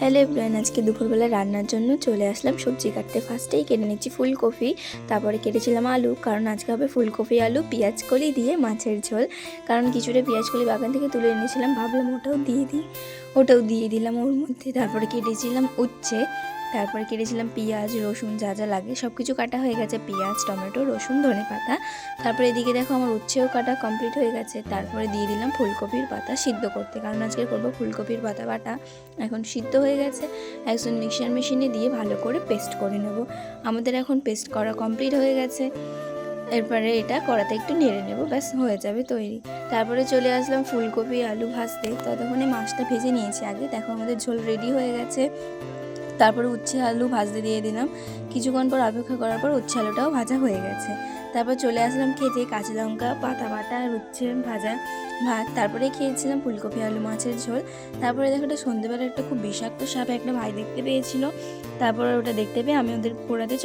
Hello everyone, আজকে দুপুরবেলা রান্নার জন্য চলে আসলাম সবজি কাটতে। ফার্স্টেই কেটে নিচ্ছি ফুলকপি, তারপরে কেটেছিলাম আলু, কারণ আজকে হবে ফুলকপি আলু পেঁয়াজ কলি দিয়ে মাছের ঝোল। কারণ কিছুটা পেঁয়াজ কলি বাগান থেকে তুলে এনেছিলাম, ভাবলাম ওটাও দিয়ে দিলাম ওর মধ্যে। তারপরে কেটেছিলাম উচ্ছে, তারপরে কেটেছিলাম পেঁয়াজ রসুন যা যা লাগে সব কিছু কাটা হয়ে গেছে, পেঁয়াজ টমেটো রসুন ধনেপাতা। তারপরে এদিকে দেখো আমার উচ্ছেও কাটা কমপ্লিট হয়ে গেছে। তারপরে দিয়ে দিলাম ফুলকপির পাতা সিদ্ধ করতে, কারণ আজকে করবো ফুলকপির পাতা বাটা। এখন সিদ্ধ হয়ে গেছে, এখন মিক্সার মেশিনে দিয়ে ভালো করে পেস্ট করে নেব। আমাদের এখন পেস্ট করা কমপ্লিট হয়ে গেছে। এরপরে এটা কড়াতে একটু নেড়ে নেব, ব্যাস হয়ে যাবে তৈরি। তারপরে চলে আসলাম ফুলকপি আলু ভাজতে, ততক্ষণে মাছটা ভেজে নিয়েছি আগে। দেখো আমাদের ঝোল রেডি হয়ে গেছে। তারপরে উচ্ছে আলু ভাজতে দিয়ে দিলাম। কিছুক্ষণ পর অপেক্ষা করার পর উচ্ছে আলুটাও ভাজা হয়ে গেছে। তারপর চলে আসলাম খেতে, কাঁচা লঙ্কা পাতা বাটা আর উচ্ছে ভাজা ভাত। তারপরে খেয়েছিলাম ফুলকপি আলু মাছের ঝোল। তারপরে দেখো একটা সন্ধ্যেবেলা একটা খুব বিষাক্ত সাপ একটা ভাই দেখতে পেয়েছিল। তারপরে ওটা দেখতে পেয়ে আমি ওদের পোড়াতে